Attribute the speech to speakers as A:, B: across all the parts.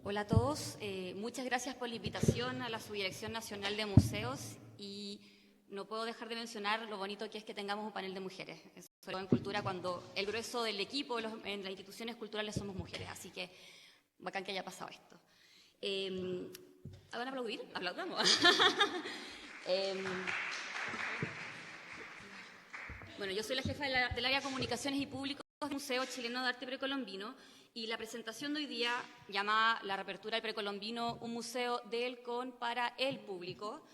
A: Hola a todos, muchas gracias por la invitación a la Subdirección Nacional de Museos y no puedo dejar de mencionar lo bonito que es que tengamos un panel de mujeres, sobre todo en cultura cuando el grueso del equipo en las instituciones culturales somos mujeres, así que bacán que haya pasado esto. ¿Van a aplaudir? Aplaudamos. Bueno, yo soy la jefa del área de Comunicaciones y Públicos del Museo Chileno de Arte Precolombino y la presentación de hoy día, llamada La Reapertura del Precolombino, un museo del, con, para el público,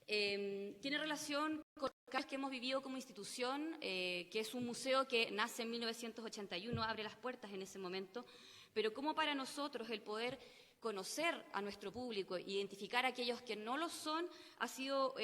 A: tiene relación con los que hemos vivido como institución, que es un museo que nace en 1981, abre las puertas en ese momento, pero como para nosotros el poder conocer a nuestro público, identificar a aquellos que no lo son, ha sido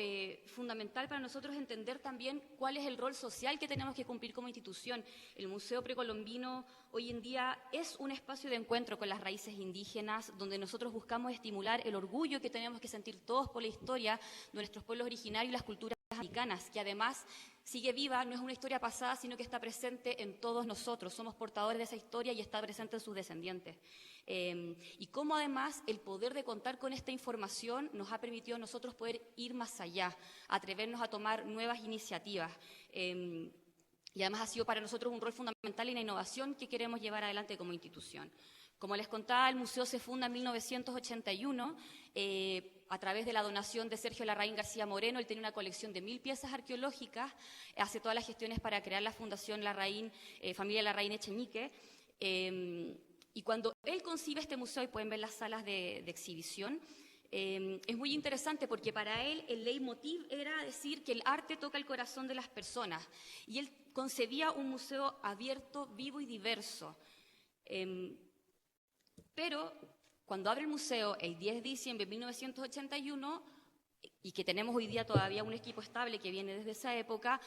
A: fundamental para nosotros entender también cuál es el rol social que tenemos que cumplir como institución. El Museo Precolombino hoy en día es un espacio de encuentro con las raíces indígenas, donde nosotros buscamos estimular el orgullo que tenemos que sentir todos por la historia de nuestros pueblos originarios y las culturas americanas, que además sigue viva, no es una historia pasada, sino que está presente en todos nosotros, somos portadores de esa historia y está presente en sus descendientes. Y cómo además el poder de contar con esta información nos ha permitido a nosotros poder ir más allá, atrevernos a tomar nuevas iniciativas. Y además ha sido para nosotros un rol fundamental en la innovación que queremos llevar adelante como institución. Como les contaba, el museo se funda en 1981 a través de la donación de Sergio Larraín García Moreno. Él tenía una colección de 1000 piezas arqueológicas, hace todas las gestiones para crear la Fundación Larraín, Familia Larraín Echenique. Y cuando él concibe este museo, y pueden ver las salas de exhibición, es muy interesante porque para él el leitmotiv era decir que el arte toca el corazón de las personas. Y él concebía un museo abierto, vivo y diverso. Pero cuando abre el museo el 10 de diciembre de 1981, y que tenemos hoy día todavía un equipo estable que viene desde esa época,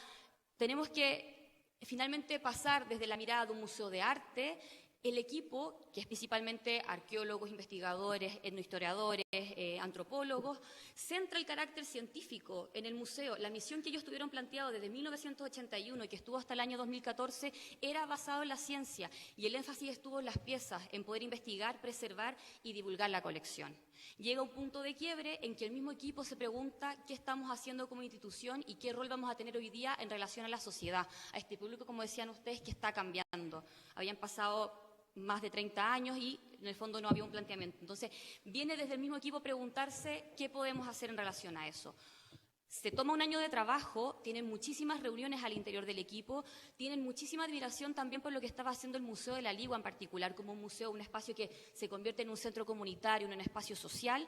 A: tenemos que finalmente pasar desde la mirada de un museo de arte. El equipo, que es principalmente arqueólogos, investigadores, etnohistoriadores, antropólogos, centra el carácter científico en el museo. La misión que ellos tuvieron planteado desde 1981 y que estuvo hasta el año 2014 era basado en la ciencia y el énfasis estuvo en las piezas, en poder investigar, preservar y divulgar la colección. Llega un punto de quiebre en que el mismo equipo se pregunta qué estamos haciendo como institución y qué rol vamos a tener hoy día en relación a la sociedad, a este público, como decían ustedes, que está cambiando. Habían pasado más de 30 años y en el fondo no había un planteamiento. Entonces, viene desde el mismo equipo preguntarse qué podemos hacer en relación a eso. Se toma un año de trabajo, tienen muchísimas reuniones al interior del equipo, tienen muchísima admiración también por lo que estaba haciendo el Museo de la Ligua en particular, como un museo, un espacio que se convierte en un centro comunitario, en un espacio social,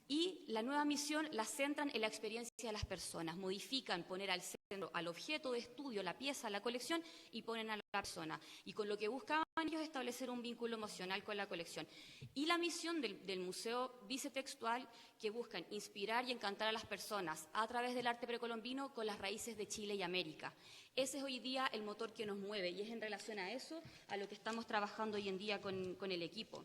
A: y la nueva misión la centran en la experiencia de las personas, modifican, poner al centro al objeto de estudio, la pieza, la colección, y ponen a la persona. Y con lo que buscaban ellos establecer un vínculo emocional con la colección. Y la misión del museo dice textual que buscan inspirar y encantar a las personas a través del arte precolombino con las raíces de Chile y América. Ese es hoy día el motor que nos mueve y es en relación a eso a lo que estamos trabajando hoy en día con el equipo.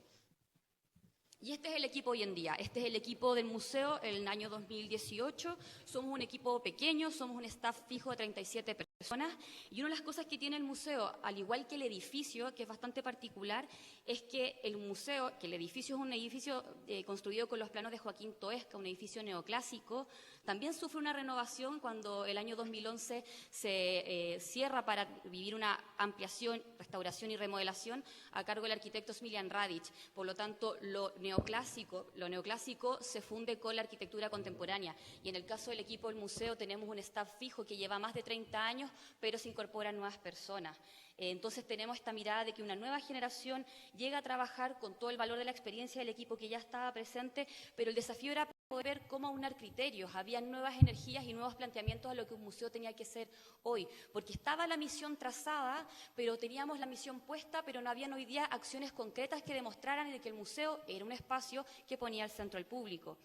A: Y este es el equipo hoy en día, este es el equipo del museo en el año 2018, somos un equipo pequeño, somos un staff fijo de 37 personas y una de las cosas que tiene el museo, al igual que el edificio, que es bastante particular, es que el museo, que el edificio es un edificio construido con los planos de Joaquín Toesca, un edificio neoclásico, también sufre una renovación cuando el año 2011 se cierra para vivir una ampliación, restauración y remodelación a cargo del arquitecto Smiljan Radic. Por lo tanto, lo neoclásico se funde con la arquitectura contemporánea. Y en el caso del equipo del museo tenemos un staff fijo que lleva más de 30 años, pero se incorporan nuevas personas. Entonces tenemos esta mirada de que una nueva generación llega a trabajar con todo el valor de la experiencia del equipo que ya estaba presente, pero el desafío era poder ver cómo aunar criterios, había nuevas energías y nuevos planteamientos a lo que un museo tenía que ser hoy, porque estaba la misión trazada, pero teníamos la misión puesta, pero no habían hoy día acciones concretas que demostraran de que el museo era un espacio que ponía al centro al público.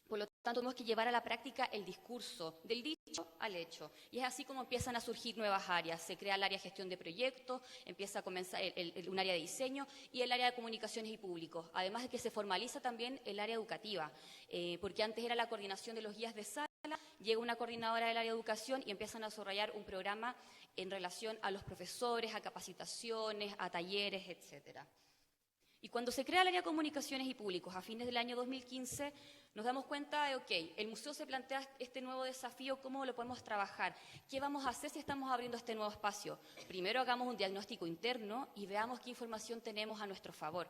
A: Por lo tanto, tenemos que llevar a la práctica el discurso, del dicho al hecho. Y es así como empiezan a surgir nuevas áreas. Se crea el área de gestión de proyectos, empieza a comenzar un área de diseño y el área de comunicaciones y públicos. Además de que se formaliza también el área educativa, porque antes era la coordinación de los guías de sala, llega una coordinadora del área de educación y empiezan a desarrollar un programa en relación a los profesores, a capacitaciones, a talleres, etcétera. Y cuando se crea el área de comunicaciones y públicos a fines del año 2015, nos damos cuenta de, ok, el museo se plantea este nuevo desafío, ¿cómo lo podemos trabajar? ¿Qué vamos a hacer si estamos abriendo este nuevo espacio? Primero hagamos un diagnóstico interno y veamos qué información tenemos a nuestro favor.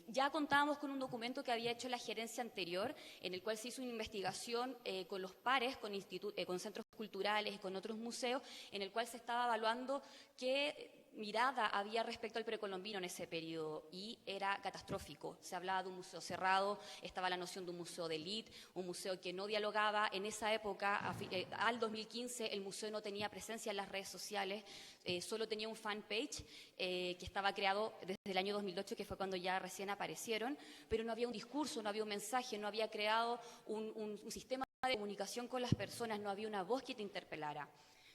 A: Ya contábamos con un documento que había hecho la gerencia anterior, en el cual se hizo una investigación con los pares, con centros culturales y con otros museos, en el cual se estaba evaluando qué mirada había respecto al precolombino en ese periodo, y era catastrófico. Se hablaba de un museo cerrado, estaba la noción de un museo de élite, un museo que no dialogaba. En esa época, al 2015, el museo no tenía presencia en las redes sociales, solo tenía un fanpage que estaba creado desde el año 2008, que fue cuando ya recién aparecieron, pero no había un discurso, no había un mensaje, no había creado un sistema de comunicación con las personas, no había una voz que te interpelara.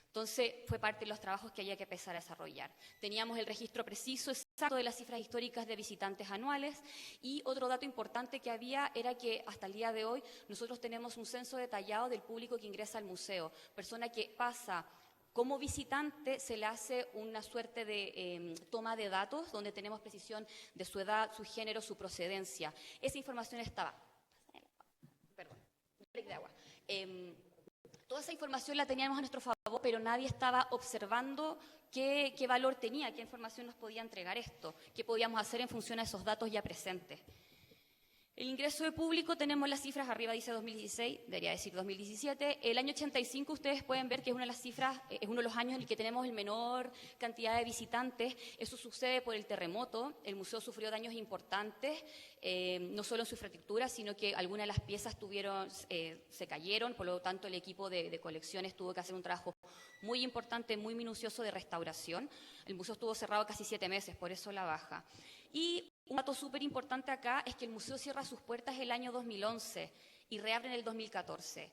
A: Entonces, fue parte de los trabajos que había que empezar a desarrollar. Teníamos el registro preciso, exacto, de las cifras históricas de visitantes anuales, y otro dato importante que había era que hasta el día de hoy nosotros tenemos un censo detallado del público que ingresa al museo. Persona que pasa como visitante, se le hace una suerte de toma de datos donde tenemos precisión de su edad, su género, su procedencia. Esa información estaba... Perdón, un break de agua. Toda esa información la teníamos a nuestro favor, pero nadie estaba observando qué valor tenía, qué información nos podía entregar esto, qué podíamos hacer en función a esos datos ya presentes. El ingreso de público, tenemos las cifras, arriba dice 2016, debería decir 2017. El año 85 ustedes pueden ver que es una de las cifras, es uno de los años en el que tenemos el menor cantidad de visitantes. Eso sucede por el terremoto. El museo sufrió daños importantes, no solo en su infraestructura, sino que algunas de las piezas se cayeron, por lo tanto el equipo de colecciones tuvo que hacer un trabajo muy importante, muy minucioso de restauración. El museo estuvo cerrado casi 7 meses, por eso la baja. Y un dato súper importante acá es que el museo cierra sus puertas el año 2011 y reabre en el 2014.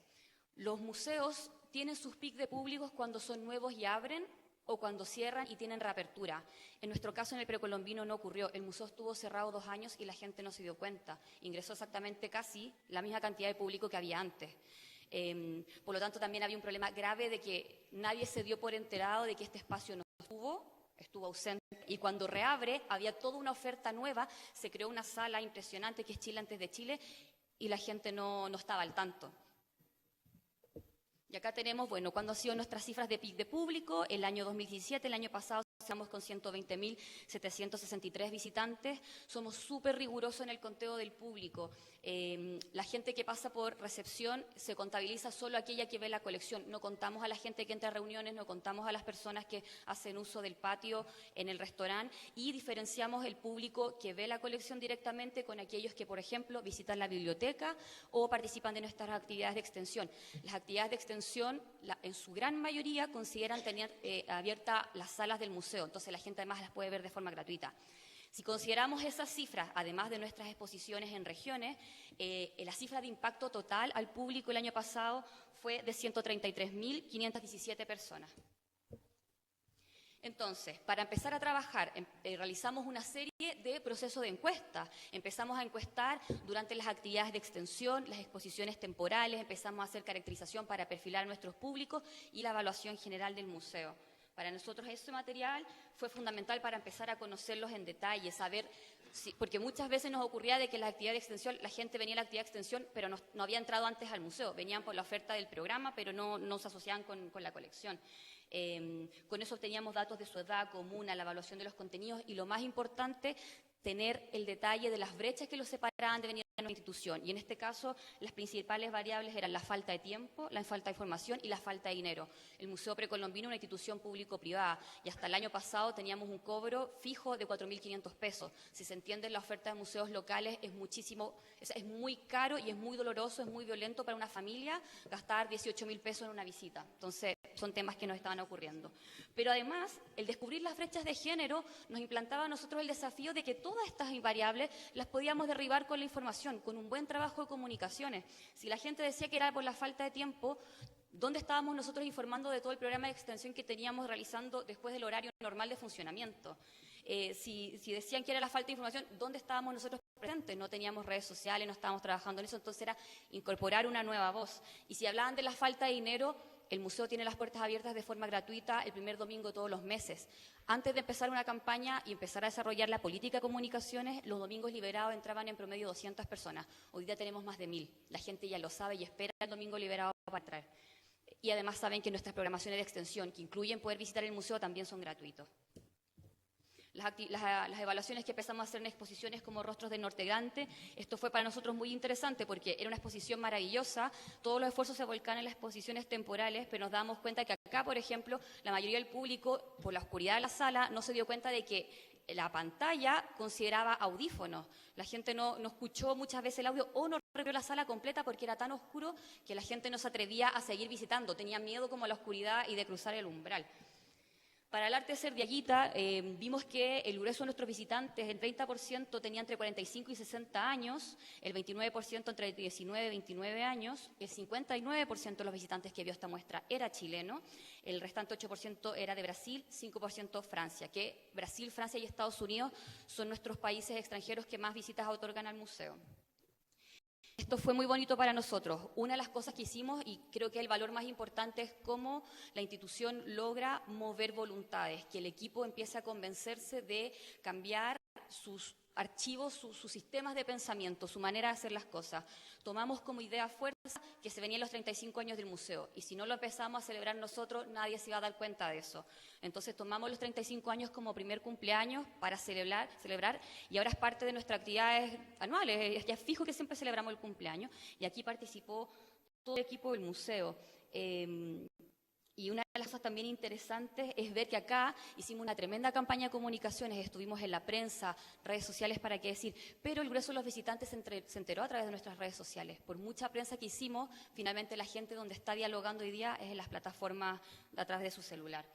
A: Los museos tienen sus picos de públicos cuando son nuevos y abren, o cuando cierran y tienen reapertura. En nuestro caso, en el precolombino no ocurrió. El museo estuvo cerrado 2 años y la gente no se dio cuenta. Ingresó exactamente casi la misma cantidad de público que había antes. Por lo tanto, también había un problema grave de que nadie se dio por enterado de que este espacio no estuvo ausente. Y cuando reabre, había toda una oferta nueva, se creó una sala impresionante que es Chile antes de Chile, y la gente no estaba al tanto. Y acá tenemos, bueno, cuándo han sido nuestras cifras de PIC de público. El año 2017, el año pasado, estamos con 120.763 visitantes. Somos súper rigurosos en el conteo del público. La gente que pasa por recepción se contabiliza solo aquella que ve la colección. No contamos a la gente que entra a reuniones, no contamos a las personas que hacen uso del patio en el restaurante, y diferenciamos el público que ve la colección directamente con aquellos que, por ejemplo, visitan la biblioteca o participan de nuestras actividades de extensión. Las actividades de extensión, en su gran mayoría, consideran tener abiertas las salas del museo, entonces la gente además las puede ver de forma gratuita. Si consideramos esas cifras, además de nuestras exposiciones en regiones, la cifra de impacto total al público el año pasado fue de 133.517 personas. Entonces, para empezar a trabajar, realizamos una serie de procesos de encuesta. Empezamos a encuestar durante las actividades de extensión, las exposiciones temporales, empezamos a hacer caracterización para perfilar a nuestros públicos y la evaluación general del museo. Para nosotros ese material fue fundamental para empezar a conocerlos en detalle, saber, porque muchas veces nos ocurría de que la actividad de extensión, la gente venía a la actividad de extensión, pero no había entrado antes al museo, venían por la oferta del programa, pero no se asociaban con la colección. Con eso obteníamos datos de su edad, comuna, la evaluación de los contenidos y, lo más importante, tener el detalle de las brechas que los separaban de venir a una institución. Y en este caso, las principales variables eran la falta de tiempo, la falta de información y la falta de dinero. El Museo Precolombino es una institución público-privada y hasta el año pasado teníamos un cobro fijo de 4.500 pesos. Si se entiende, la oferta de museos locales es muy caro y es muy doloroso, es muy violento para una familia gastar 18.000 pesos en una visita. Entonces, son temas que nos estaban ocurriendo. Pero además, el descubrir las brechas de género nos implantaba a nosotros el desafío de que todas estas variables las podíamos derribar con la información, con un buen trabajo de comunicaciones. Si la gente decía que era por la falta de tiempo, ¿dónde estábamos nosotros informando de todo el programa de extensión que teníamos realizando después del horario normal de funcionamiento? Si decían que era la falta de información, ¿dónde estábamos nosotros presentes? No teníamos redes sociales, no estábamos trabajando en eso, entonces era incorporar una nueva voz. Y si hablaban de la falta de dinero, el museo tiene las puertas abiertas de forma gratuita el primer domingo de todos los meses. Antes de empezar una campaña y empezar a desarrollar la política de comunicaciones, los domingos liberados entraban en promedio 200 personas. Hoy día tenemos más de 1000. La gente ya lo sabe y espera el domingo liberado para entrar. Y además saben que nuestras programaciones de extensión, que incluyen poder visitar el museo, también son gratuitos. Las evaluaciones que empezamos a hacer en exposiciones como Rostros del Norte Grande, esto fue para nosotros muy interesante porque era una exposición maravillosa, todos los esfuerzos se volcaban en las exposiciones temporales, pero nos damos cuenta que acá, por ejemplo, la mayoría del público, por la oscuridad de la sala, no se dio cuenta de que la pantalla consideraba audífonos. La gente no escuchó muchas veces el audio o no recorrió la sala completa porque era tan oscuro que la gente no se atrevía a seguir visitando, tenía miedo como a la oscuridad y de cruzar el umbral. Para el arte Serviallita, vimos que el grueso de nuestros visitantes, el 30% tenía entre 45 y 60 años, el 29% entre 19 y 29 años, el 59% de los visitantes que vio esta muestra era chileno, el restante 8% era de Brasil, 5% Francia, que Brasil, Francia y Estados Unidos son nuestros países extranjeros que más visitas otorgan al museo. Esto fue muy bonito para nosotros. Una de las cosas que hicimos, y creo que el valor más importante, es cómo la institución logra mover voluntades, que el equipo empiece a convencerse de cambiar sus archivos, sus sistemas de pensamiento, su manera de hacer las cosas. Tomamos como idea fuerza que se venían los 35 años del museo, y si no lo empezamos a celebrar nosotros, nadie se iba a dar cuenta de eso. Entonces tomamos los 35 años como primer cumpleaños para celebrar, y ahora es parte de nuestras actividades anuales, ya es fijo que siempre celebramos el cumpleaños, y aquí participó todo el equipo del museo. Y una de las cosas también interesantes es ver que acá hicimos una tremenda campaña de comunicaciones, estuvimos en la prensa, redes sociales, para qué decir, pero el grueso de los visitantes se enteró a través de nuestras redes sociales. Por mucha prensa que hicimos, finalmente la gente donde está dialogando hoy día es en las plataformas a través de su celular.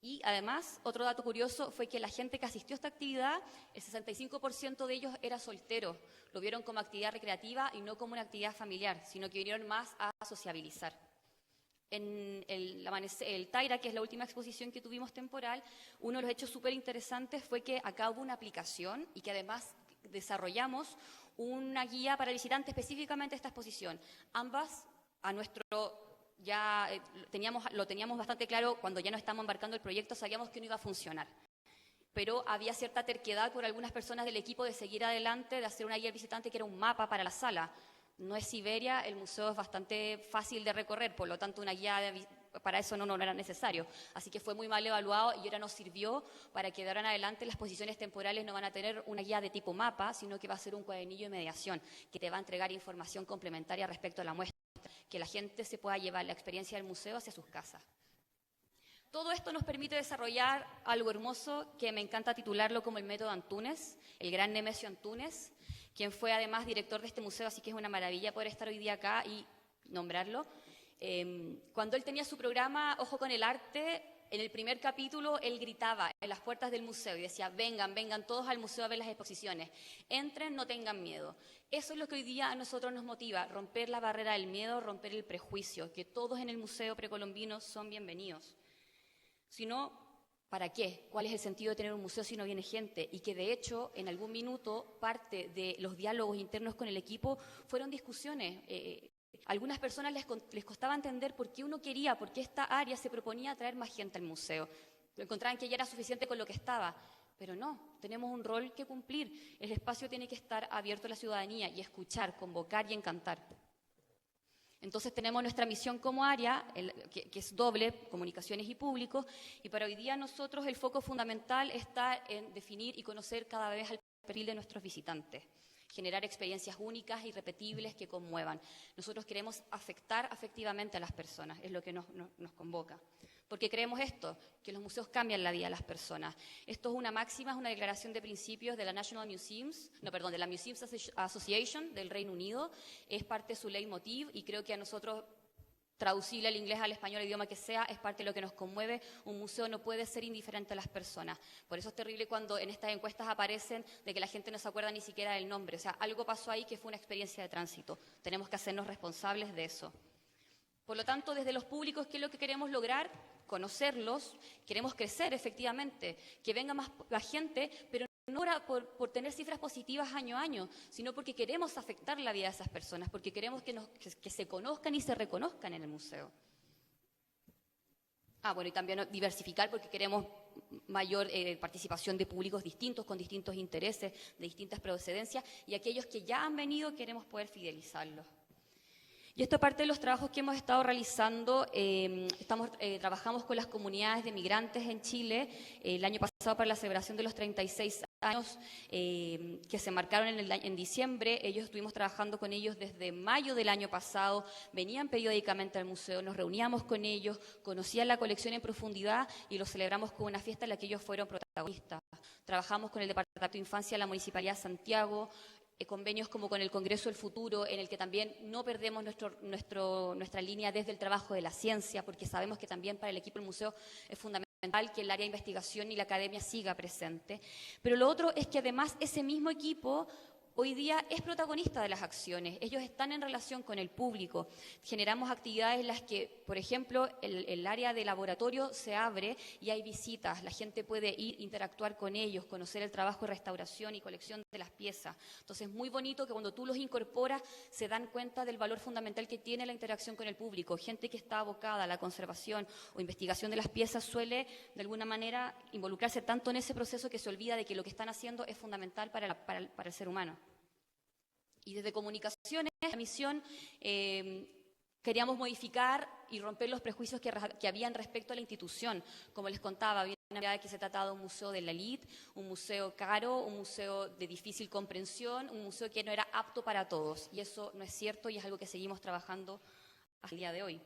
A: Y además, otro dato curioso fue que la gente que asistió a esta actividad, el 65% de ellos era soltero, lo vieron como actividad recreativa y no como una actividad familiar, sino que vinieron más a sociabilizar. En el Taira, que es la última exposición que tuvimos temporal, uno de los hechos súper interesantes fue que acá hubo una aplicación y que además desarrollamos una guía para el visitante específicamente esta exposición. Ambas, a nuestro ya lo teníamos bastante claro cuando ya nos estábamos embarcando el proyecto, sabíamos que no iba a funcionar. Pero había cierta terquedad por algunas personas del equipo de seguir adelante, de hacer una guía al visitante que era un mapa para la sala. No es Siberia, el museo es bastante fácil de recorrer, por lo tanto una guía para eso no era necesario. Así que fue muy mal evaluado y ahora nos sirvió para que de ahora en adelante las posiciones temporales no van a tener una guía de tipo mapa, sino que va a ser un cuadernillo de mediación que te va a entregar información complementaria respecto a la muestra, que la gente se pueda llevar la experiencia del museo hacia sus casas. Todo esto nos permite desarrollar algo hermoso que me encanta titularlo como el método Antúnez, el gran Nemesio Antúnez, quien fue además director de este museo, así que es una maravilla poder estar hoy día acá y nombrarlo. Cuando él tenía su programa Ojo con el Arte, en el primer capítulo él gritaba en las puertas del museo y decía, vengan todos al museo a ver las exposiciones, entren, no tengan miedo. Eso es lo que hoy día a nosotros nos motiva, romper la barrera del miedo, romper el prejuicio, que todos en el Museo Precolombino son bienvenidos. Si no, ¿para qué? ¿Cuál es el sentido de tener un museo si no viene gente? Y que de hecho, en algún minuto, parte de los diálogos internos con el equipo fueron discusiones. Algunas personas les costaba entender por qué uno quería, por qué esta área se proponía traer más gente al museo. Encontraban que ya era suficiente con lo que estaba. Pero no, tenemos un rol que cumplir. El espacio tiene que estar abierto a la ciudadanía y escuchar, convocar y encantar. Entonces tenemos nuestra misión como área, que es doble, comunicaciones y públicos, y para hoy día nosotros el foco fundamental está en definir y conocer cada vez al perfil de nuestros visitantes, generar experiencias únicas y repetibles que conmuevan. Nosotros queremos afectar afectivamente a las personas, es lo que nos convoca. Porque creemos esto, que los museos cambian la vida de las personas. Esto es una máxima, es una declaración de principios de la de la Museums Association del Reino Unido, es parte de su leitmotiv y creo que a nosotros traducirle al inglés, al español, al idioma que sea, es parte de lo que nos conmueve. Un museo no puede ser indiferente a las personas. Por eso es terrible cuando en estas encuestas aparecen de que la gente no se acuerda ni siquiera del nombre. O sea, algo pasó ahí que fue una experiencia de tránsito. Tenemos que hacernos responsables de eso. Por lo tanto, desde los públicos, ¿qué es lo que queremos lograr? Conocerlos, queremos crecer efectivamente, que venga más la gente, pero no por tener cifras positivas año a año, sino porque queremos afectar la vida de esas personas, porque queremos que se conozcan y se reconozcan en el museo. Bueno, y también diversificar porque queremos mayor participación de públicos distintos, con distintos intereses, de distintas procedencias, y aquellos que ya han venido queremos poder fidelizarlos. Y esto parte de los trabajos que hemos estado realizando. Trabajamos con las comunidades de migrantes en Chile el año pasado para la celebración de los 36 años que se marcaron en diciembre. Estuvimos trabajando con ellos desde mayo del año pasado, venían periódicamente al museo, nos reuníamos con ellos, conocían la colección en profundidad y lo celebramos con una fiesta en la que ellos fueron protagonistas. Trabajamos con el Departamento de Infancia de la Municipalidad de Santiago, convenios como con el Congreso del Futuro, en el que también no perdemos nuestra línea desde el trabajo de la ciencia, porque sabemos que también para el equipo del museo es fundamental que el área de investigación y la academia siga presente. Pero lo otro es que además ese mismo equipo hoy día es protagonista de las acciones. Ellos están en relación con el público. Generamos actividades en las que, por ejemplo, el área de laboratorio se abre y hay visitas. La gente puede ir, interactuar con ellos, conocer el trabajo de restauración y colección de las piezas. Entonces, es muy bonito que cuando tú los incorporas se dan cuenta del valor fundamental que tiene la interacción con el público. Gente que está abocada a la conservación o investigación de las piezas suele, de alguna manera, involucrarse tanto en ese proceso que se olvida de que lo que están haciendo es fundamental para el ser humano. Y desde Comunicaciones, la misión, queríamos modificar y romper los prejuicios que habían respecto a la institución. Como les contaba, había una idea de que se trataba de un museo de la élite, un museo caro, un museo de difícil comprensión, un museo que no era apto para todos. Y eso no es cierto y es algo que seguimos trabajando hasta el día de hoy.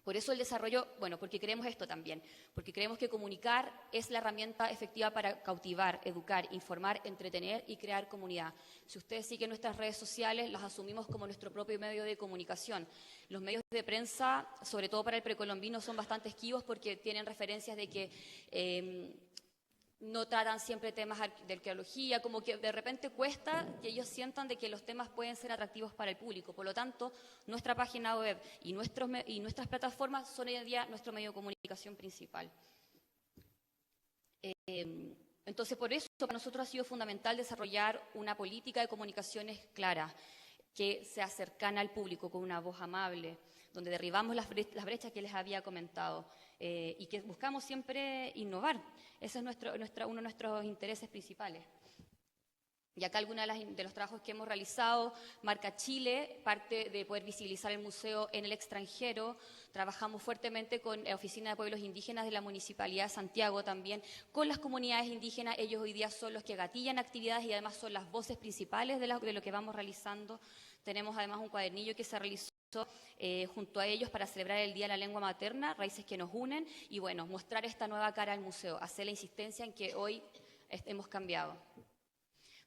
A: Por eso el desarrollo, porque creemos esto también, porque creemos que comunicar es la herramienta efectiva para cautivar, educar, informar, entretener y crear comunidad. Si ustedes siguen nuestras redes sociales, las asumimos como nuestro propio medio de comunicación. Los medios de prensa, sobre todo para el precolombino, son bastante esquivos porque tienen referencias de que no tratan siempre temas de arqueología, como que de repente cuesta que ellos sientan de que los temas pueden ser atractivos para el público. Por lo tanto, nuestra página web y nuestras plataformas son hoy en día nuestro medio de comunicación principal. Entonces, por eso para nosotros ha sido fundamental desarrollar una política de comunicaciones clara, que sea cercana al público, con una voz amable, donde derribamos las brechas que les había comentado y que buscamos siempre innovar. Ese es uno de nuestros intereses principales. Y acá algunos de los trabajos que hemos realizado, Marca Chile, parte de poder visibilizar el museo en el extranjero. Trabajamos fuertemente con la Oficina de Pueblos Indígenas de la Municipalidad de Santiago también, con las comunidades indígenas. Ellos hoy día son los que gatillan actividades y además son las voces principales de lo que vamos realizando. Tenemos además un cuadernillo que se realizó junto a ellos para celebrar el Día de la Lengua Materna, Raíces que nos unen, y mostrar esta nueva cara al museo, hacer la insistencia en que hoy hemos cambiado.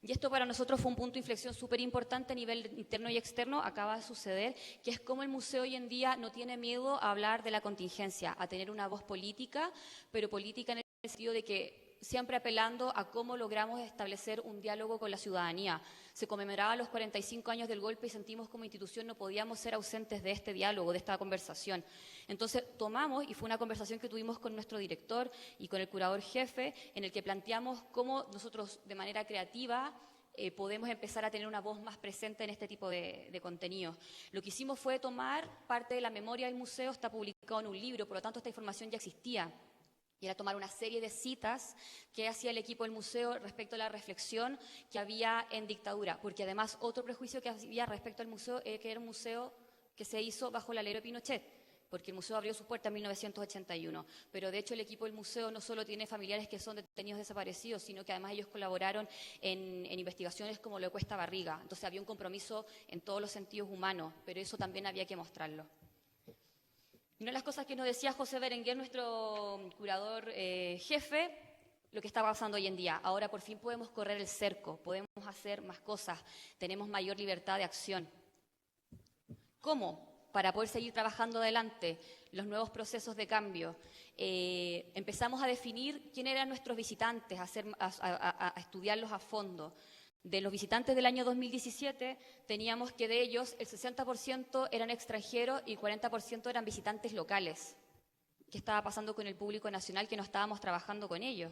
A: Y esto para nosotros fue un punto de inflexión súper importante a nivel interno y externo, acaba de suceder, que es como el museo hoy en día no tiene miedo a hablar de la contingencia, a tener una voz política, pero política en el sentido de que siempre apelando a cómo logramos establecer un diálogo con la ciudadanía. Se conmemoraban los 45 años del golpe y sentimos como institución no podíamos ser ausentes de este diálogo, de esta conversación. Entonces tomamos, y fue una conversación que tuvimos con nuestro director y con el curador jefe, en el que planteamos cómo nosotros de manera creativa podemos empezar a tener una voz más presente en este tipo de contenidos. Lo que hicimos fue tomar parte de la memoria del museo, está publicado en un libro, por lo tanto esta información ya existía. Y era tomar una serie de citas que hacía el equipo del museo respecto a la reflexión que había en dictadura, porque además otro prejuicio que había respecto al museo es que era un museo que se hizo bajo la ley de Pinochet, porque el museo abrió sus puertas en 1981, pero de hecho el equipo del museo no solo tiene familiares que son detenidos desaparecidos, sino que además ellos colaboraron en investigaciones como lo de Cuesta Barriga, entonces había un compromiso en todos los sentidos humanos, pero eso también había que mostrarlo. Una de las cosas que nos decía José Berenguer, nuestro curador jefe, lo que está pasando hoy en día. Ahora por fin podemos correr el cerco, podemos hacer más cosas, tenemos mayor libertad de acción. ¿Cómo? Para poder seguir trabajando adelante los nuevos procesos de cambio. Empezamos a definir quién eran nuestros visitantes, a estudiarlos a fondo. De los visitantes del año 2017, teníamos que de ellos el 60% eran extranjeros y 40% eran visitantes locales. ¿Qué estaba pasando con el público nacional que no estábamos trabajando con ellos?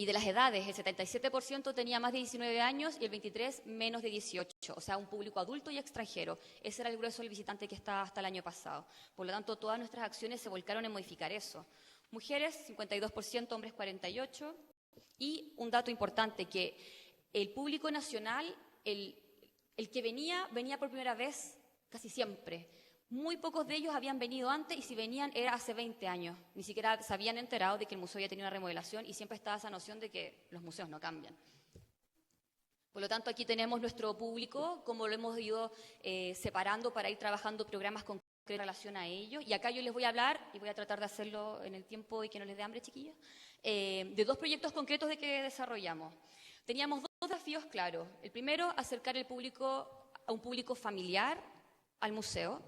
A: Y de las edades, el 77% tenía más de 19 años y el 23% menos de 18, o sea, un público adulto y extranjero. Ese era el grueso del visitante que estaba hasta el año pasado. Por lo tanto, todas nuestras acciones se volcaron en modificar eso. Mujeres, 52%, hombres 48%. Y un dato importante, que el público nacional, el que venía por primera vez casi siempre. Muy pocos de ellos habían venido antes y si venían era hace 20 años. Ni siquiera se habían enterado de que el museo había tenido una remodelación y siempre estaba esa noción de que los museos no cambian. Por lo tanto, aquí tenemos nuestro público, como lo hemos ido separando para ir trabajando programas concretos en relación a ello. Y acá yo les voy a hablar, y voy a tratar de hacerlo en el tiempo y que no les dé hambre, chiquillos, de 2 proyectos concretos de que desarrollamos. Teníamos 2 desafíos claros. El primero, acercar el público a un público familiar al museo,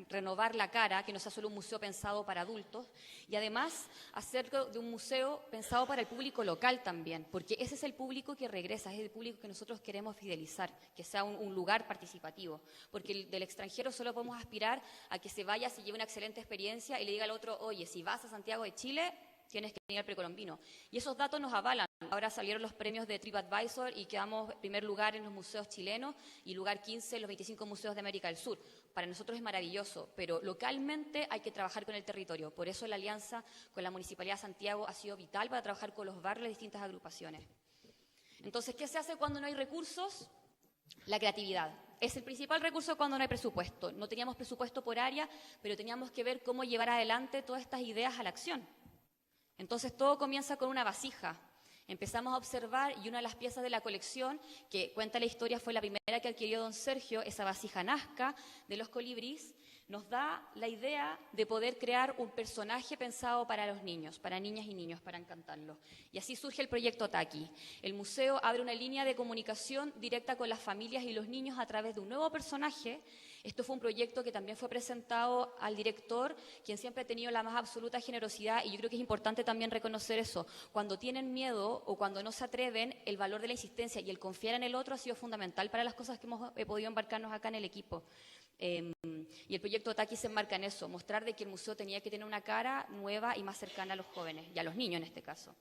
A: renovar la cara, que no sea solo un museo pensado para adultos, y además hacer de un museo pensado para el público local también, porque ese es el público que regresa, es el público que nosotros queremos fidelizar, que sea un lugar participativo, porque del extranjero solo podemos aspirar a que se vaya, se lleve una excelente experiencia y le diga al otro, oye, si vas a Santiago de Chile, tienes que venir al precolombino. Y esos datos nos avalan. Ahora salieron los premios de TripAdvisor y quedamos en primer lugar en los museos chilenos y lugar 15 en los 25 museos de América del Sur. Para nosotros es maravilloso, pero localmente hay que trabajar con el territorio. Por eso la alianza con la Municipalidad de Santiago ha sido vital para trabajar con los barrios de distintas agrupaciones. Entonces, ¿qué se hace cuando no hay recursos? La creatividad. Es el principal recurso cuando no hay presupuesto. No teníamos presupuesto por área, pero teníamos que ver cómo llevar adelante todas estas ideas a la acción. Entonces todo comienza con una vasija. Empezamos a observar y una de las piezas de la colección que cuenta la historia fue la primera que adquirió don Sergio, esa vasija Nazca de los colibrís, nos da la idea de poder crear un personaje pensado para los niños, para niñas y niños, para encantarlos. Y así surge el proyecto Taki. El museo abre una línea de comunicación directa con las familias y los niños a través de un nuevo personaje. Esto fue un proyecto que también fue presentado al director, quien siempre ha tenido la más absoluta generosidad, y yo creo que es importante también reconocer eso. Cuando tienen miedo o cuando no se atreven, el valor de la insistencia y el confiar en el otro ha sido fundamental para las cosas que hemos podido embarcarnos acá en el equipo. Y el proyecto Taki se enmarca en eso, mostrar de que el museo tenía que tener una cara nueva y más cercana a los jóvenes, y a los niños en este caso.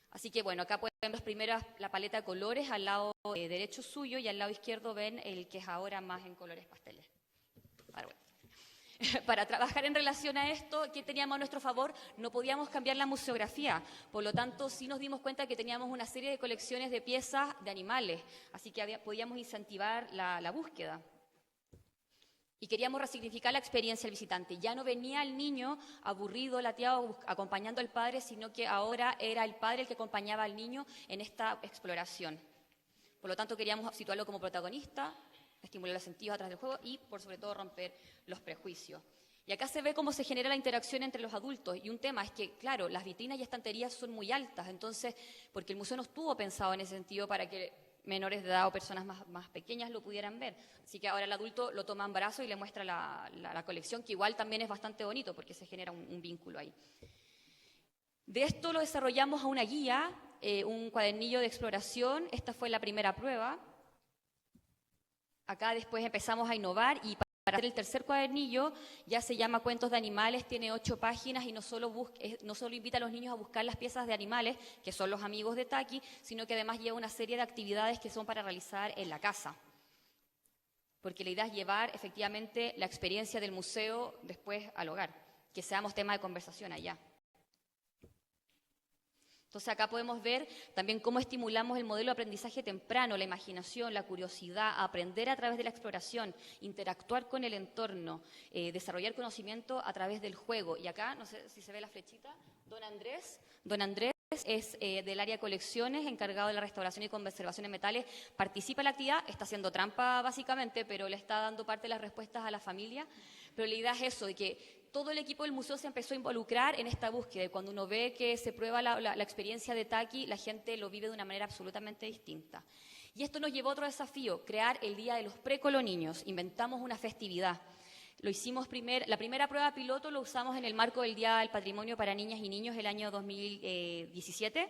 A: Así que bueno, acá pueden ver las primeras, la paleta de colores al lado derecho suyo, y al lado izquierdo ven el que es ahora más en colores pasteles. Para trabajar en relación a esto, ¿qué teníamos a nuestro favor? No podíamos cambiar la museografía, por lo tanto sí nos dimos cuenta que teníamos una serie de colecciones de piezas de animales, así que podíamos incentivar la búsqueda. Y queríamos resignificar la experiencia del visitante. Ya no venía el niño aburrido, lateado, acompañando al padre, sino que ahora era el padre el que acompañaba al niño en esta exploración. Por lo tanto, queríamos situarlo como protagonista, estimular los sentidos a través del juego y, por sobre todo, romper los prejuicios. Y acá se ve cómo se genera la interacción entre los adultos. Y un tema es que, claro, las vitrinas y estanterías son muy altas, entonces, porque el museo no estuvo pensado en ese sentido para que menores de edad o personas más pequeñas lo pudieran ver. Así que ahora el adulto lo toma en brazo y le muestra la colección, que igual también es bastante bonito porque se genera un vínculo ahí. De esto lo desarrollamos a una guía, un cuadernillo de exploración. Esta fue la primera prueba. Acá después empezamos a innovar y para hacer el tercer cuadernillo ya se llama Cuentos de Animales, tiene 8 páginas y no solo invita a los niños a buscar las piezas de animales, que son los amigos de Taki, sino que además lleva una serie de actividades que son para realizar en la casa. Porque la idea es llevar efectivamente la experiencia del museo después al hogar, que seamos tema de conversación allá. Entonces acá podemos ver también cómo estimulamos el modelo de aprendizaje temprano, la imaginación, la curiosidad, aprender a través de la exploración, interactuar con el entorno, desarrollar conocimiento a través del juego. Y acá, no sé si se ve la flechita, Don Andrés es del área de colecciones, encargado de la restauración y conservación de metales, participa en la actividad, está haciendo trampa básicamente, pero le está dando parte de las respuestas a la familia. Pero la idea es eso, de que todo el equipo del museo se empezó a involucrar en esta búsqueda, y cuando uno ve que se prueba la experiencia de Taki, la gente lo vive de una manera absolutamente distinta. Y esto nos llevó a otro desafío, crear el Día de los Precoloniños. Inventamos una festividad. Lo hicimos la primera prueba piloto lo usamos en el marco del Día del Patrimonio para Niñas y Niños el año 2017,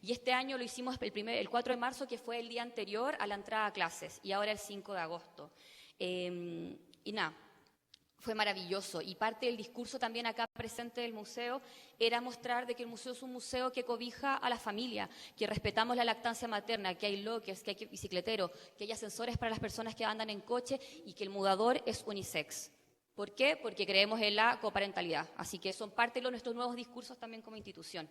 A: y este año lo hicimos el 4 de marzo, que fue el día anterior a la entrada a clases, y ahora el 5 de agosto. Y nada. fue maravilloso, y parte del discurso también acá presente del museo era mostrar de que el museo es un museo que cobija a la familia, que respetamos la lactancia materna, que hay lockers, que hay bicicleteros, que hay ascensores para las personas que andan en coche y que el mudador es unisex. ¿Por qué? Porque creemos en la coparentalidad, así que son parte de nuestros nuevos discursos también como institución.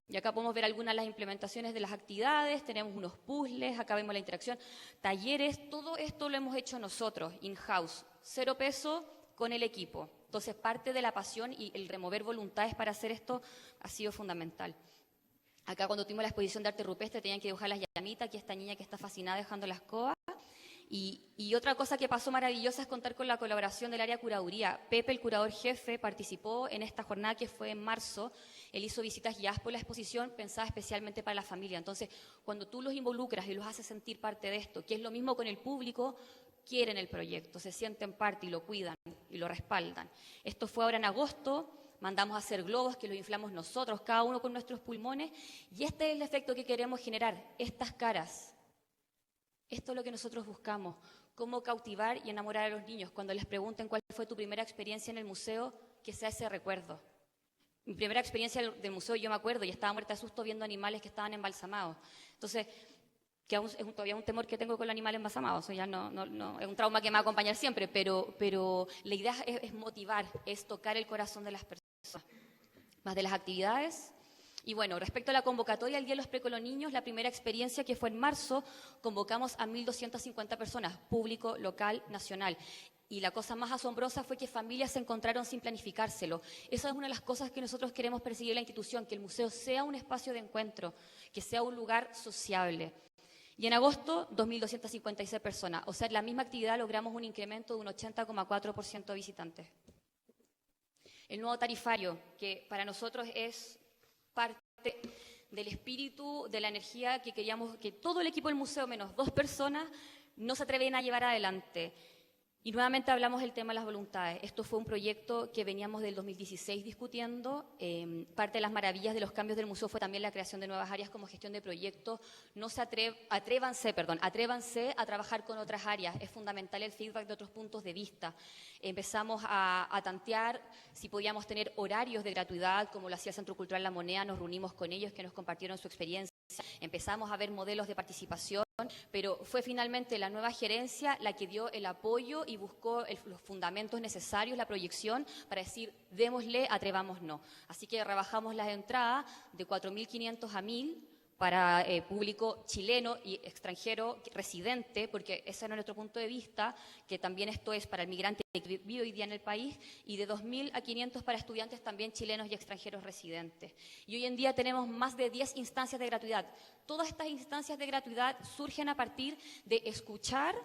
A: Y acá podemos ver algunas de las implementaciones de las actividades, tenemos unos puzzles, acá vemos la interacción, talleres, todo esto lo hemos hecho nosotros, in-house, 0 pesos, con el equipo. Entonces, parte de la pasión y el remover voluntades para hacer esto ha sido fundamental. Acá cuando tuvimos la exposición de arte rupestre tenían que dibujar las llamitas, que esta niña que está fascinada dejando la escoba. Y otra cosa que pasó maravillosa es contar con la colaboración del área curaduría. Pepe, el curador jefe, participó en esta jornada que fue en marzo. Él hizo visitas guiadas por la exposición pensada especialmente para la familia. Entonces, cuando tú los involucras y los haces sentir parte de esto, que es lo mismo con el público, quieren el proyecto, se sienten parte y lo cuidan y lo respaldan. Esto fue ahora en agosto, mandamos a hacer globos que los inflamos nosotros, cada uno con nuestros pulmones, y este es el efecto que queremos generar, estas caras. Esto es lo que nosotros buscamos, cómo cautivar y enamorar a los niños. Cuando les pregunten cuál fue tu primera experiencia en el museo, que sea ese recuerdo. Mi primera experiencia del museo, yo me acuerdo, y estaba muerta de susto viendo animales que estaban embalsamados. Entonces, que es todavía un temor que tengo con los animales embalsamados, eso ya no, es un trauma que me va a acompañar siempre, pero la idea es motivar, es tocar el corazón de las personas, más de las actividades. Y bueno, respecto a la convocatoria del Día de los Precoloniños, la primera experiencia que fue en marzo, convocamos a 1.250 personas, público, local, nacional. Y la cosa más asombrosa fue que familias se encontraron sin planificárselo. Esa es una de las cosas que nosotros queremos perseguir en la institución, que el museo sea un espacio de encuentro, que sea un lugar sociable. Y en agosto, 2.256 personas. O sea, en la misma actividad logramos un incremento de un 80,4% de visitantes. El nuevo tarifario, que para nosotros es parte del espíritu, de la energía que queríamos, que todo el equipo del museo, menos 2 personas, no se atreven a llevar adelante. Y nuevamente hablamos del tema de las voluntades. Esto fue un proyecto que veníamos del 2016 discutiendo. Parte de las maravillas de los cambios del museo fue también la creación de nuevas áreas como gestión de proyectos. No se atrévanse a trabajar con otras áreas. Es fundamental el feedback de otros puntos de vista. Empezamos a tantear si podíamos tener horarios de gratuidad, como lo hacía el Centro Cultural La Moneda. Nos reunimos con ellos que nos compartieron su experiencia. Empezamos a ver modelos de participación, pero fue finalmente la nueva gerencia la que dio el apoyo y buscó los fundamentos necesarios, la proyección, para decir, démosle, atrevámonos. Así que rebajamos las entradas de 4.500 a 1.000 para público chileno y extranjero residente, porque ese era nuestro punto de vista, que también esto es para el migrante que vive hoy día en el país, y de 2.000 a 500 para estudiantes también chilenos y extranjeros residentes. Y hoy en día tenemos más de 10 instancias de gratuidad. Todas estas instancias de gratuidad surgen a partir de escuchar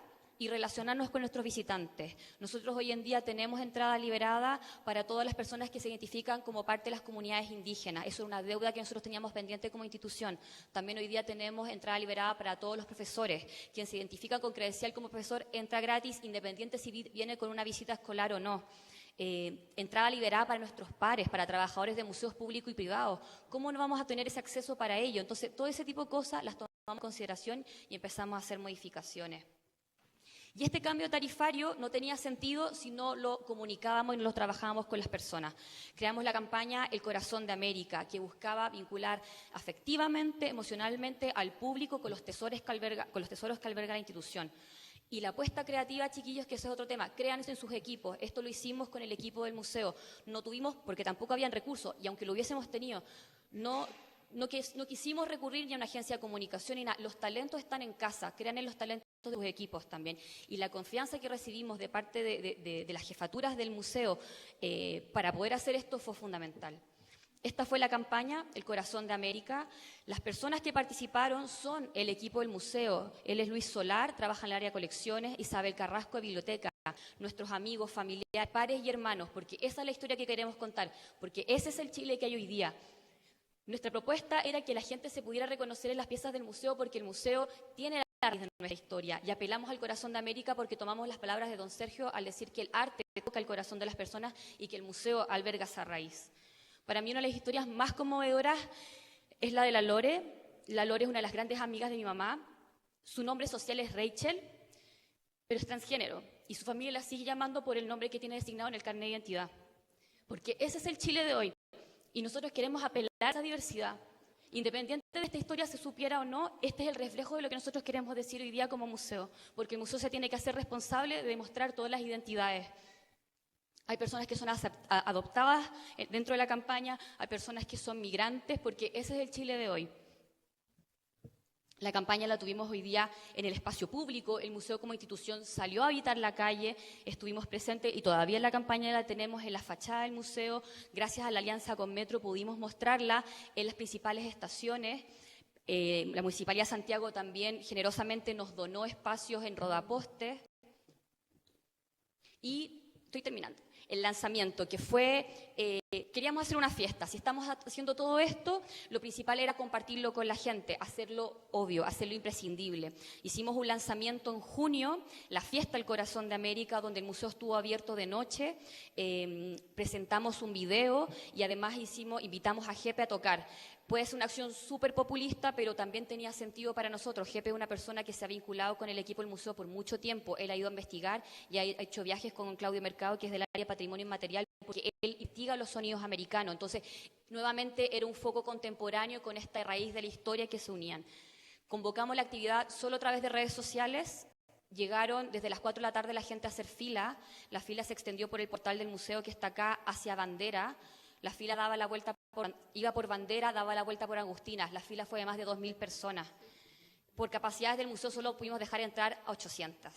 A: y relacionarnos con nuestros visitantes. Nosotros hoy en día tenemos entrada liberada para todas las personas que se identifican como parte de las comunidades indígenas. Eso es una deuda que nosotros teníamos pendiente como institución. También hoy día tenemos entrada liberada para todos los profesores. Quien se identifica con credencial como profesor entra gratis, independiente si viene con una visita escolar o no. Entrada liberada para nuestros pares, para trabajadores de museos públicos y privados. ¿Cómo no vamos a tener ese acceso para ello? Entonces, todo ese tipo de cosas las tomamos en consideración y empezamos a hacer modificaciones. Y este cambio tarifario no tenía sentido si no lo comunicábamos y no lo trabajábamos con las personas. Creamos la campaña El Corazón de América, que buscaba vincular afectivamente, emocionalmente al público con los tesoros que alberga la institución. Y la apuesta creativa, chiquillos, que ese es otro tema, créanse en sus equipos. Esto lo hicimos con el equipo del museo. No tuvimos, porque tampoco habían recursos, y aunque lo hubiésemos tenido, no quisimos recurrir ni a una agencia de comunicación ni nada. Los talentos están en casa, crean en los talentos de los equipos también. Y la confianza que recibimos de parte de las jefaturas del museo para poder hacer esto fue fundamental. Esta fue la campaña, El Corazón de América. Las personas que participaron son el equipo del museo. Él es Luis Solar, trabaja en el área de colecciones, Isabel Carrasco de biblioteca, nuestros amigos, familiares, pares y hermanos, porque esa es la historia que queremos contar, porque ese es el Chile que hay hoy día. Nuestra propuesta era que la gente se pudiera reconocer en las piezas del museo porque el museo tiene la raíz de nuestra historia y apelamos al Corazón de América porque tomamos las palabras de don Sergio al decir que el arte toca el corazón de las personas y que el museo alberga esa raíz. Para mí una de las historias más conmovedoras es la de la Lore. La Lore es una de las grandes amigas de mi mamá. Su nombre social es Rachel. pero es transgénero y su familia la sigue llamando por el nombre que tiene designado en el carnet de identidad. Porque ese es el Chile de hoy y nosotros queremos apelar a esa diversidad. Independiente de esta historia se supiera o no, este es el reflejo de lo que nosotros queremos decir hoy día como museo, porque el museo se tiene que hacer responsable de demostrar todas las identidades. Hay personas que son adoptadas dentro de la campaña, hay personas que son migrantes, porque ese es el Chile de hoy. La campaña la tuvimos hoy día en el espacio público, el museo como institución salió a habitar la calle, estuvimos presentes y todavía la campaña la tenemos en la fachada del museo. Gracias a la alianza con Metro pudimos mostrarla en las principales estaciones. La Municipalidad de Santiago también generosamente nos donó espacios en rodapostes. Y estoy terminando. El lanzamiento, que fue, queríamos hacer una fiesta. Si estamos haciendo todo esto, lo principal era compartirlo con la gente, hacerlo obvio, hacerlo imprescindible. Hicimos un lanzamiento en junio, la fiesta El Corazón de América, donde el museo estuvo abierto de noche, presentamos un video y además invitamos a Jepe a tocar. Puede ser una acción súper populista, pero también tenía sentido para nosotros. Jepe es una persona que se ha vinculado con el equipo del museo por mucho tiempo. Él ha ido a investigar y ha hecho viajes con Claudio Mercado, que es del área de patrimonio inmaterial, porque él investiga los sonidos americanos. Entonces, nuevamente era un foco contemporáneo con esta raíz de la historia que se unían. Convocamos la actividad solo a través de redes sociales. Llegaron desde las 4 de la tarde la gente a hacer fila. La fila se extendió por el portal del museo que está acá hacia Bandera. La fila daba la vuelta, iba por Bandera, daba la vuelta por Agustinas. La fila fue de más de 2.000 personas. Por capacidades del museo solo pudimos dejar entrar a 800.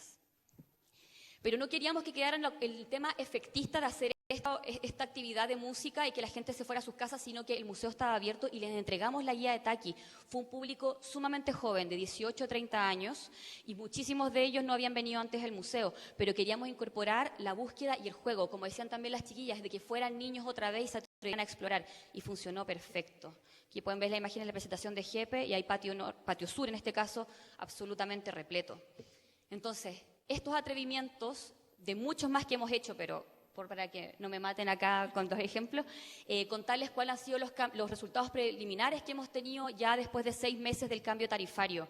A: Pero no queríamos que quedara el tema efectista de hacer esta actividad de música y que la gente se fuera a sus casas, sino que el museo estaba abierto y les entregamos la guía de Taki. Fue un público sumamente joven, de 18 a 30 años, y muchísimos de ellos no habían venido antes al museo, pero queríamos incorporar la búsqueda y el juego, como decían también las chiquillas, de que fueran niños otra vez y se atrevieran a explorar, y funcionó perfecto. Aquí pueden ver la imagen de la presentación de Jepe, y hay patio sur, en este caso, absolutamente repleto. Entonces, estos atrevimientos, de muchos más que hemos hecho, pero para que no me maten acá con 2 ejemplos, contarles cuáles han sido los resultados preliminares que hemos tenido ya después de 6 meses del cambio tarifario.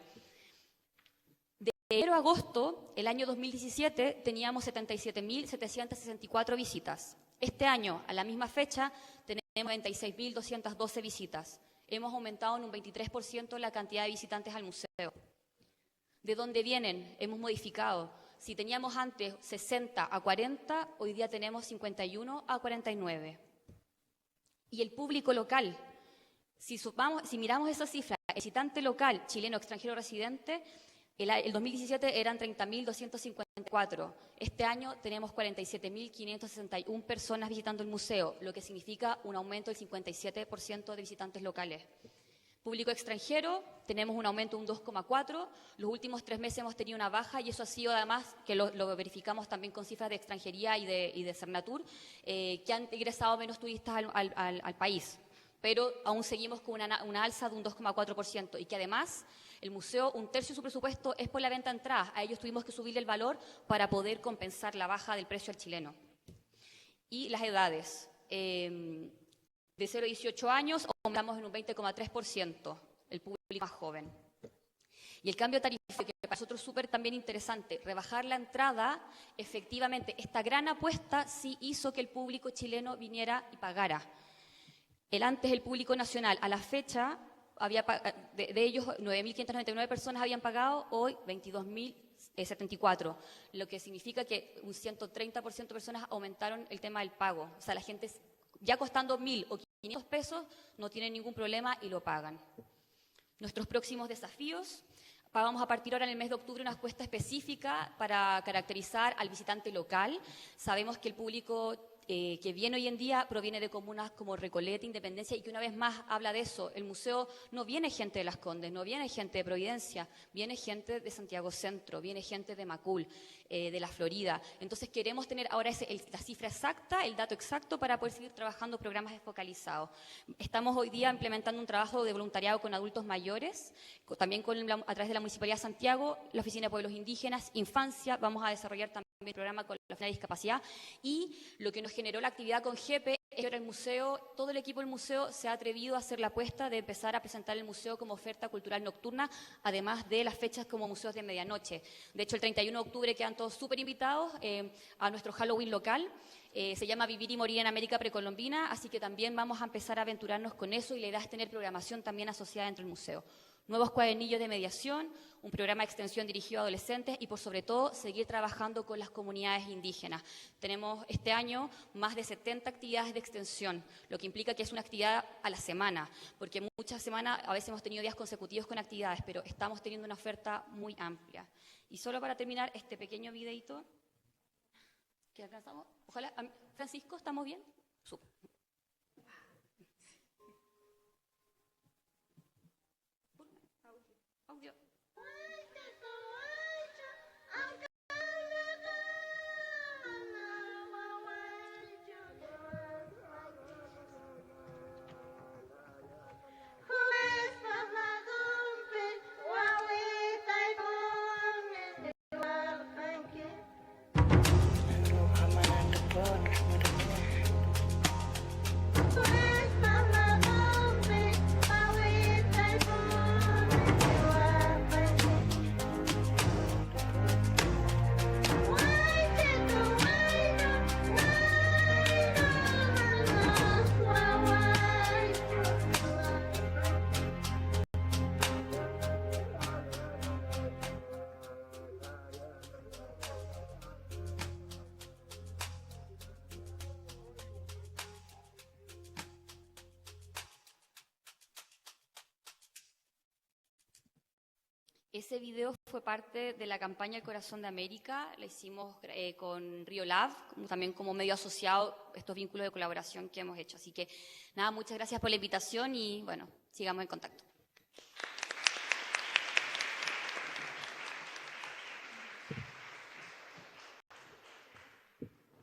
A: De enero a agosto, el año 2017, teníamos 77.764 visitas. Este año, a la misma fecha, tenemos 96.212 visitas. Hemos aumentado en un 23% la cantidad de visitantes al museo. ¿De dónde vienen? Hemos modificado. Si teníamos antes 60 a 40, hoy día tenemos 51 a 49. Y el público local, si miramos esa cifra, el visitante local, chileno, extranjero, residente, el 2017 eran 30.254. Este año tenemos 47.561 personas visitando el museo, lo que significa un aumento del 57% de visitantes locales. Público extranjero, tenemos un aumento de un 2,4%. Los últimos 3 meses hemos tenido una baja y eso ha sido además, que lo verificamos también con cifras de extranjería y de Cernatur, que han ingresado menos turistas al país. Pero aún seguimos con una alza de un 2,4% y que además el museo, 1/3 de su presupuesto es por la venta de entradas. A ellos tuvimos que subirle el valor para poder compensar la baja del precio al chileno. Y las edades. De 0 a 18 años aumentamos en un 20,3%, el público más joven. Y el cambio tarifario, que para nosotros es súper también interesante, rebajar la entrada, efectivamente, esta gran apuesta sí hizo que el público chileno viniera y pagara. Antes el público nacional, a la fecha, de ellos 9.599 personas habían pagado, hoy 22.074, lo que significa que un 130% de personas aumentaron el tema del pago. O sea, la gente ya costando 1.000 o 500 pesos, no tienen ningún problema y lo pagan. Nuestros próximos desafíos, vamos a partir ahora en el mes de octubre una encuesta específica para caracterizar al visitante local. Sabemos que el público que viene hoy en día proviene de comunas como Recoleta, Independencia, y que una vez más habla de eso. El museo no viene gente de Las Condes, no viene gente de Providencia, viene gente de Santiago Centro, viene gente de Macul, de la Florida. Entonces queremos tener ahora la cifra exacta, el dato exacto para poder seguir trabajando programas focalizados. Estamos hoy día implementando un trabajo de voluntariado con adultos mayores, también a través de la Municipalidad de Santiago, la Oficina de Pueblos Indígenas, Infancia, vamos a desarrollar también el programa con la Oficina de Discapacidad, y lo que nos generó la actividad con Jepe es que ahora el museo, todo el equipo del museo se ha atrevido a hacer la apuesta de empezar a presentar el museo como oferta cultural nocturna, además de las fechas como museos de medianoche. De hecho, el 31 de octubre quedan todos súper invitados a nuestro Halloween local. Se llama Vivir y Morir en América Precolombina, así que también vamos a empezar a aventurarnos con eso y la idea es tener programación también asociada dentro del museo. Nuevos cuadernillos de mediación, un programa de extensión dirigido a adolescentes y, por sobre todo, seguir trabajando con las comunidades indígenas. Tenemos este año más de 70 actividades de extensión, lo que implica que es una actividad a la semana, porque muchas semanas, a veces hemos tenido días consecutivos con actividades, pero estamos teniendo una oferta muy amplia. Y solo para terminar este pequeño videito que alcanzamos, ojalá, Francisco, ¿estamos bien? Súper. Audio. Ese video fue parte de la campaña El Corazón de América, la hicimos con Río Lab, también como medio asociado estos vínculos de colaboración que hemos hecho. Así que nada, muchas gracias por la invitación y bueno, sigamos en contacto.